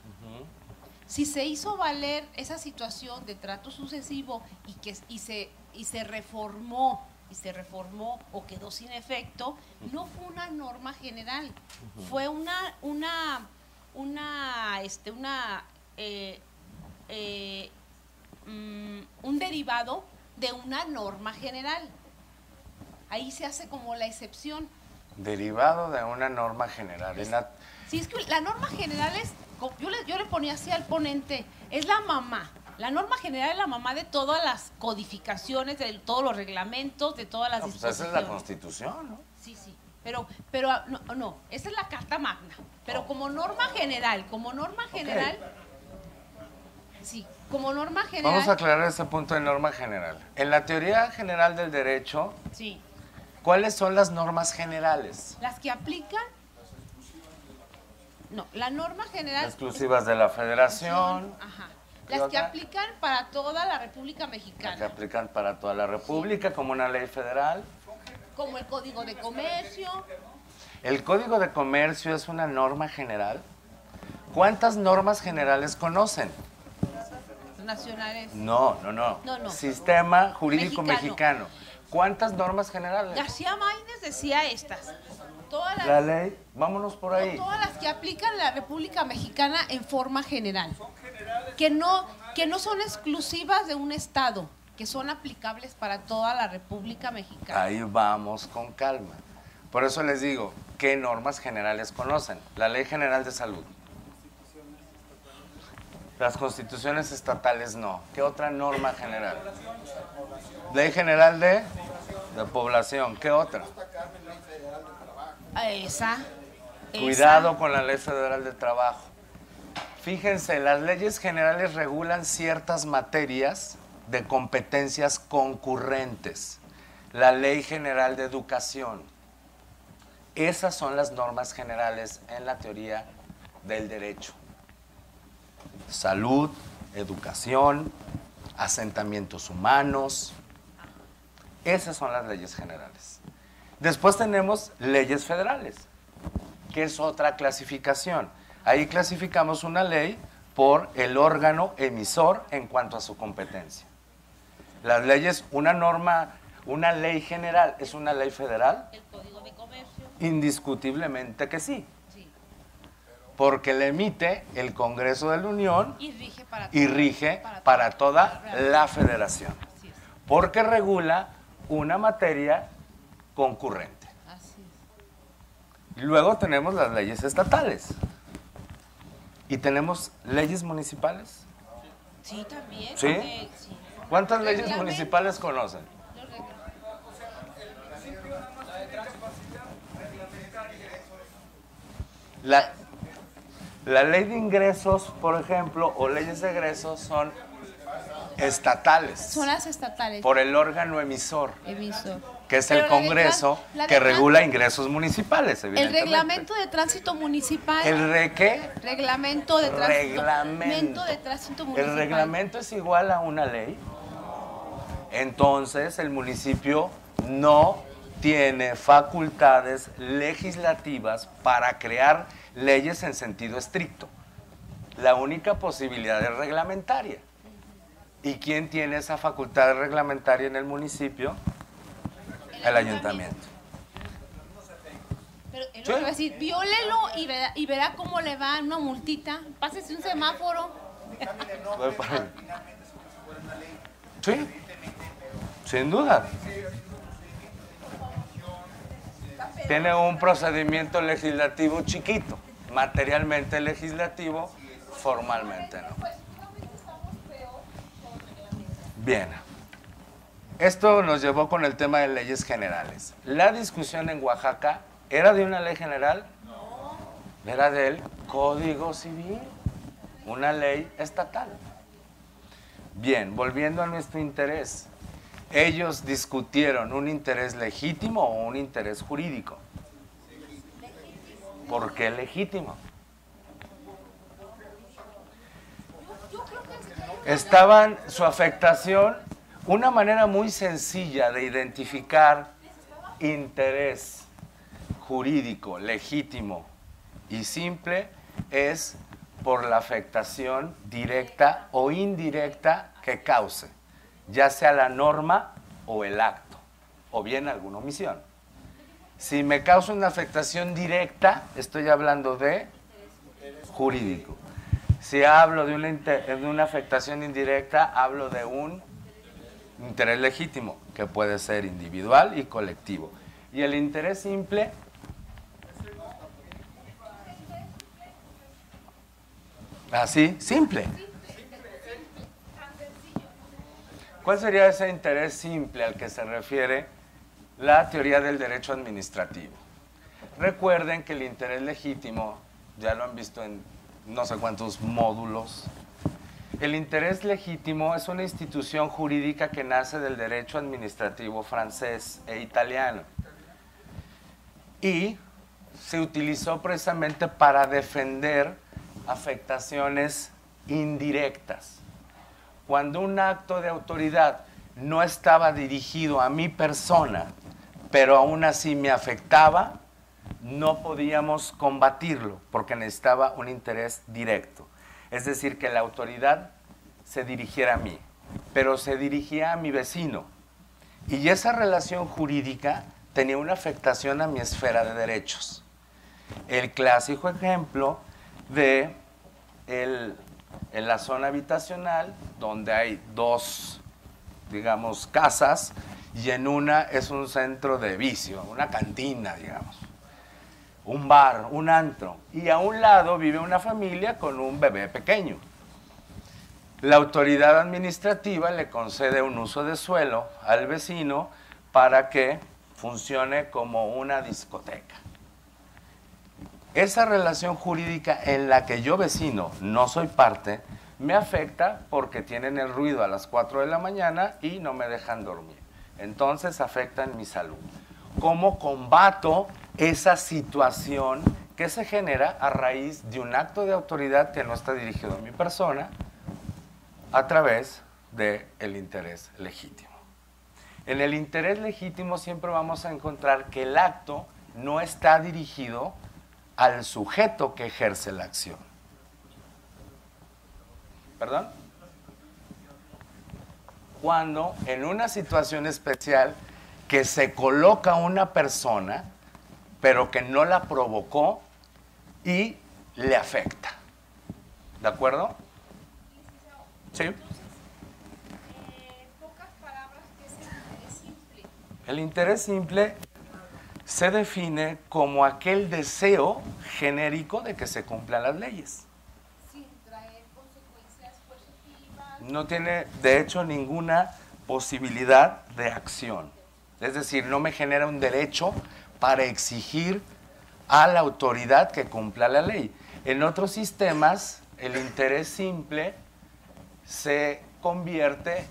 Si se hizo valer esa situación de trato sucesivo y se reformó o quedó sin efecto, no fue una norma general, fue un derivado de una norma general. Ahí se hace como la excepción. Derivado de una norma general. Sí, es que la norma general es, yo le ponía así al ponente, es la mamá. La norma general es la mamá de todas las codificaciones, de todos los reglamentos, de todas las disposiciones. Esa es la Constitución, ¿no? Sí, pero no, esa es la Carta Magna. Pero como norma general, sí, como norma general. Vamos a aclarar ese punto de norma general. En la teoría general del derecho, sí, ¿cuáles son las normas generales? Las que aplican. No, la norma general. Exclusivas de la Federación. Ajá. ¿Qué Las que otra? aplican para toda la República Las que Mexicana, aplican para toda la República como una ley federal. como el Código de Comercio. El Código de Comercio es una norma general. ¿Cuántas normas generales conocen? Nacionales. No. No. Sistema jurídico Mexicano. mexicano. ¿Cuántas normas generales? García Maínez decía estas. Todas las, La ley, vámonos por ahí. todas las que aplican la República Mexicana en forma general. Que no son exclusivas de un estado, que son aplicables para toda la República Mexicana. Ahí vamos con calma. Por eso les digo, ¿qué normas generales conocen? La Ley General de Salud. Las constituciones estatales no. ¿Qué otra norma general? Ley General de Población. ¿Qué otra? Esa. Cuidado con la Ley Federal de Trabajo. Fíjense, las leyes generales regulan ciertas materias de competencias concurrentes. La Ley General de Educación. Esas son las normas generales en la teoría del derecho. Salud, educación, asentamientos humanos. Esas son las leyes generales. Después tenemos leyes federales, que es otra clasificación. Ahí clasificamos una ley por el órgano emisor en cuanto a su competencia. Las leyes, una ley general, ¿es una ley federal? El Código de Comercio. Indiscutiblemente que sí, Sí. porque la emite el Congreso de la Unión Y rige para y toda- rige para toda la federación, Así es. porque regula una materia concurrente. Así es. Luego tenemos las leyes estatales y tenemos leyes municipales. Sí, también. ¿Sí? Sí. ¿Cuántas leyes Reglamento. municipales conocen? Los regla- La ley de ingresos, por ejemplo, o leyes de egresos son estatales Son las estatales. por el órgano emisor, Emisor. que es Pero el la de Congreso, tran- la de que tran- regula ingresos municipales, El evidentemente. reglamento de tránsito municipal. ¿El re qué? Reglamento de tránsito. Reglamento. De tránsito municipal. ¿El reglamento es igual a una ley? Entonces el municipio no tiene facultades legislativas para crear leyes en sentido estricto. La única posibilidad es reglamentaria. ¿Y quién tiene esa facultad reglamentaria en el municipio? El ayuntamiento. Pero él Sí. lo que va a decir, viólelo y verá cómo le va una multita. Pásese un semáforo. Sí, sin duda. Tiene un procedimiento legislativo chiquito, materialmente legislativo, formalmente no. Bien, esto nos llevó con el tema de leyes generales. La discusión en Oaxaca era de una ley general, era del Código Civil, una ley estatal. Bien, volviendo a nuestro interés, ellos discutieron un interés legítimo o un interés jurídico. ¿Por qué legítimo? Estaban su afectación, una manera muy sencilla de identificar interés jurídico, legítimo y simple es por la afectación directa o indirecta que cause, ya sea la norma o el acto, o bien alguna omisión. Si me causa una afectación directa, estoy hablando de jurídico. Si hablo de una afectación indirecta, hablo de un interés legítimo, que puede ser individual y colectivo. Y el interés simple, así, simple. ¿Cuál sería ese interés simple al que se refiere la teoría del derecho administrativo? Recuerden que el interés legítimo, ya lo han visto en no sé cuántos módulos, el interés legítimo es una institución jurídica que nace del derecho administrativo francés e italiano y se utilizó precisamente para defender afectaciones indirectas. cuando un acto de autoridad no estaba dirigido a mi persona, pero aún así me afectaba, no podíamos combatirlo porque necesitaba un interés directo. Es decir, que la autoridad se dirigiera a mí, pero se dirigía a mi vecino. Y esa relación jurídica tenía una afectación a mi esfera de derechos. El clásico ejemplo de en la zona habitacional, donde hay dos, digamos, casas, y en una es un centro de vicio, una cantina, digamos, un bar, un antro, y a un lado vive una familia con un bebé pequeño. La autoridad administrativa le concede un uso de suelo al vecino para que funcione como una discoteca. Esa relación jurídica en la que yo, vecino, no soy parte, me afecta porque tienen el ruido a las 4 de la mañana y no me dejan dormir. Entonces afectan mi salud. ¿Cómo combato esa situación que se genera a raíz de un acto de autoridad que no está dirigido a mi persona a través del interés legítimo? En el interés legítimo siempre vamos a encontrar que el acto no está dirigido al sujeto que ejerce la acción. ¿Perdón? Cuando en una situación especial que se coloca una persona, pero que no la provocó y le afecta. ¿De acuerdo? Sí. Pocas palabras, ¿qué es el interés simple? El interés simple se define como aquel deseo genérico de que se cumplan las leyes. Sin traer consecuencias positivas. No tiene, de hecho, ninguna posibilidad de acción. Es decir, no me genera un derecho para exigir a la autoridad que cumpla la ley. En otros sistemas, el interés simple se convierte,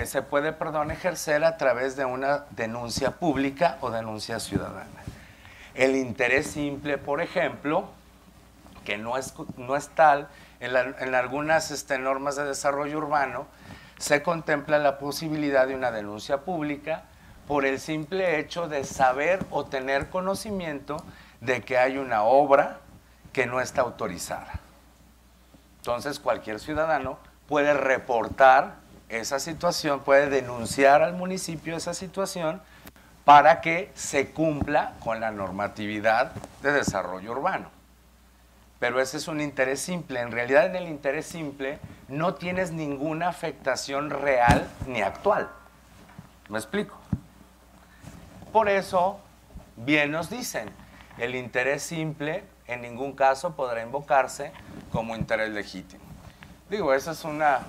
se puede, ejercer a través de una denuncia pública o denuncia ciudadana. El interés simple, por ejemplo, que no es tal, en algunas normas de desarrollo urbano, se contempla la posibilidad de una denuncia pública por el simple hecho de saber o tener conocimiento de que hay una obra que no está autorizada. Entonces, cualquier ciudadano puede reportar esa situación, puede denunciar al municipio esa situación para que se cumpla con la normatividad de desarrollo urbano. Pero ese es un interés simple. En realidad, en el interés simple no tienes ninguna afectación real ni actual. ¿Me explico? Por eso, bien nos dicen, el interés simple en ningún caso podrá invocarse como interés legítimo. Digo, esa es una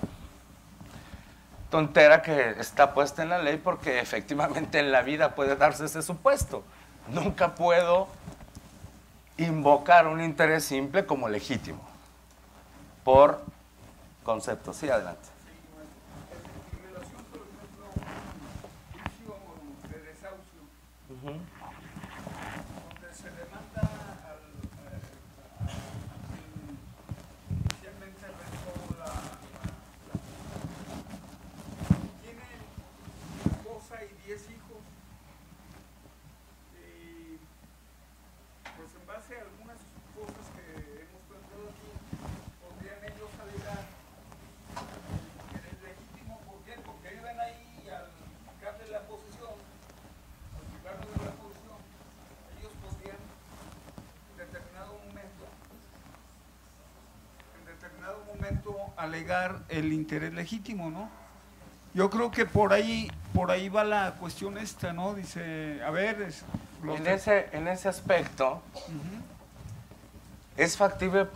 tontera que está puesta en la ley porque efectivamente en la vida puede darse ese supuesto. Nunca puedo invocar un interés simple como legítimo por concepto. Sí, adelante. En relación, por ejemplo, un juicio de desahucio, donde se demanda inicialmente rentó tiene esposa y 10 hijos, y pues en base a algunas cosas que hemos planteado aquí, podrían ellos alegar que es legítimo. ¿Por qué? Porque viven ahí y al quitarle la posesión, al privarnos de la posesión, ellos podrían en determinado momento alegar el interés legítimo, ¿no? Yo creo que por ahí va la cuestión esta, ¿no? Dice, a ver... En ese aspecto, ¿es factible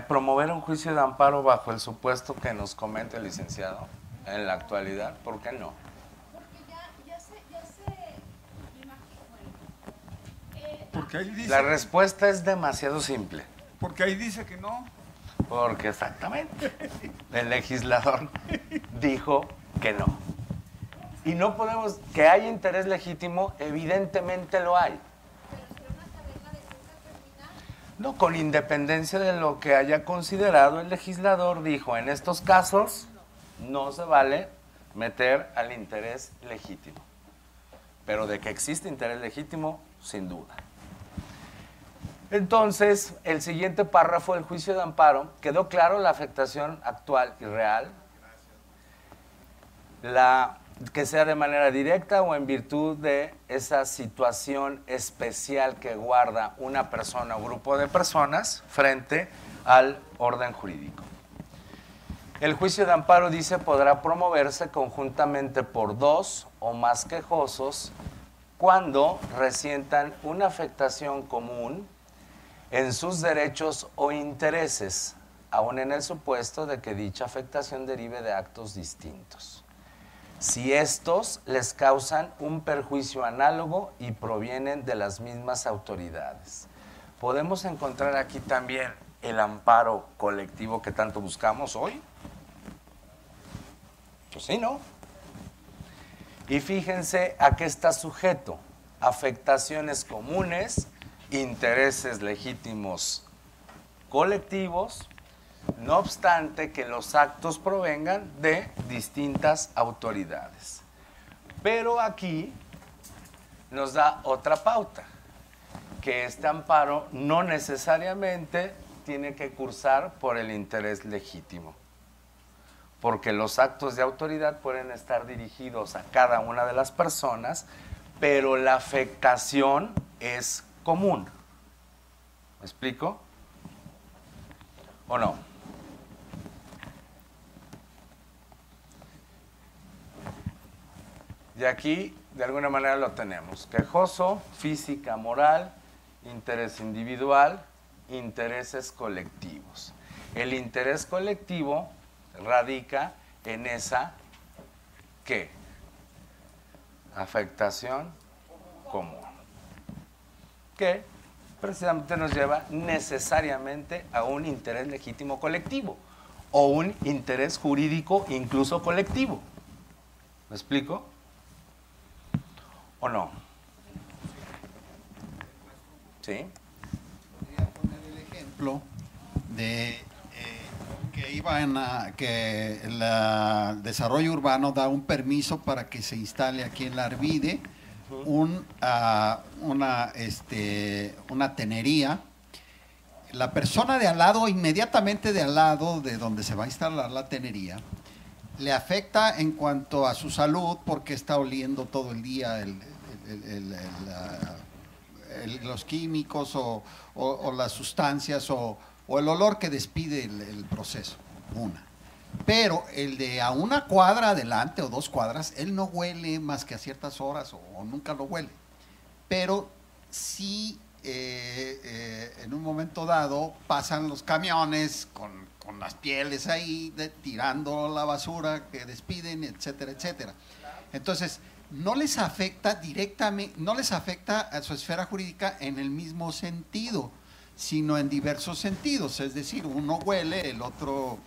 promover un juicio de amparo bajo el supuesto que nos comenta el licenciado en la actualidad? ¿Por qué no? Porque ya se me imagino, bueno, Porque ahí dice... La respuesta es demasiado simple. Porque ahí dice que no. Porque exactamente, el legislador dijo que no. Y no podemos, que hay interés legítimo, evidentemente lo hay. No, con independencia de lo que haya considerado el legislador, dijo, en estos casos no se vale meter al interés legítimo. Pero de que existe interés legítimo, sin duda. Entonces, el siguiente párrafo del juicio de amparo, quedó claro la afectación actual y real, que sea de manera directa o en virtud de esa situación especial que guarda una persona o grupo de personas frente al orden jurídico. El juicio de amparo, dice, podrá promoverse conjuntamente por dos o más quejosos cuando resientan una afectación común en sus derechos o intereses, aun en el supuesto de que dicha afectación derive de actos distintos, si estos les causan un perjuicio análogo y provienen de las mismas autoridades. Podemos encontrar aquí también el amparo colectivo que tanto buscamos hoy. Pues sí, ¿no? Y fíjense a qué está sujeto: afectaciones comunes, intereses legítimos colectivos, no obstante que los actos provengan de distintas autoridades. Pero aquí nos da otra pauta, que este amparo no necesariamente tiene que cursar por el interés legítimo, porque los actos de autoridad pueden estar dirigidos a cada una de las personas, pero la afectación es común. ¿Me explico? ¿O no? Y aquí, de alguna manera, lo tenemos. Quejoso, física, moral, interés individual, intereses colectivos. El interés colectivo radica en esa, ¿qué? Afectación común, que precisamente nos lleva necesariamente a un interés legítimo colectivo o un interés jurídico incluso colectivo. ¿Me explico? ¿O no? ¿Sí? Podría poner el ejemplo de que el desarrollo urbano da un permiso para que se instale aquí en la Arvide una tenería. La persona de al lado, inmediatamente de al lado de donde se va a instalar la tenería, le afecta en cuanto a su salud porque está oliendo todo el día los químicos o las sustancias o el olor que despide el proceso, Pero el de a una cuadra adelante o 2 cuadras, él no huele más que a ciertas horas o nunca lo huele. Pero sí, en un momento dado, pasan los camiones con las pieles ahí, tirando la basura que despiden, etcétera, etcétera. Entonces, no les afecta directamente, no les afecta a su esfera jurídica en el mismo sentido, sino en diversos sentidos. Es decir, uno huele, el otro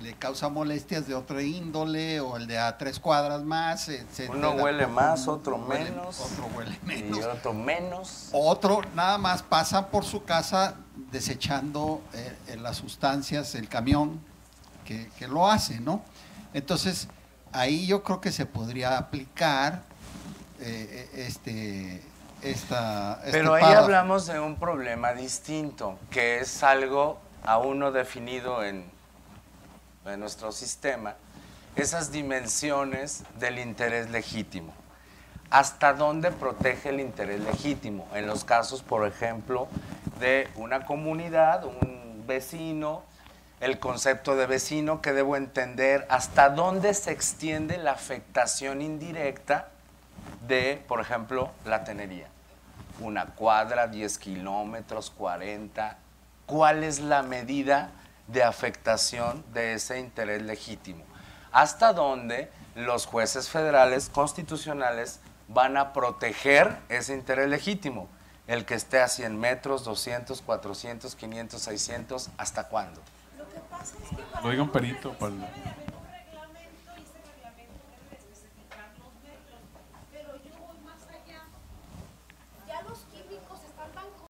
le causa molestias de otra índole, o el de a 3 cuadras más, etc. Uno huele más, otro huele, menos. Otro huele menos. Y otro menos. Otro nada más pasa por su casa desechando las sustancias, el camión que lo hace, ¿no? Entonces, ahí yo creo que se podría aplicar Pero ahí hablamos de un problema distinto, que es algo aún no definido en nuestro sistema, esas dimensiones del interés legítimo. ¿Hasta dónde protege el interés legítimo? En los casos, por ejemplo, de una comunidad, un vecino, el concepto de vecino que debo entender, hasta dónde se extiende la afectación indirecta de, por ejemplo, la tenería. 1 cuadra, 10 kilómetros, 40. ¿Cuál es la medida de afectación de ese interés legítimo? ¿Hasta dónde los jueces federales constitucionales van a proteger ese interés legítimo? El que esté a 100 metros, 200, 400, 500, 600, ¿hasta cuándo? Lo diga un perito.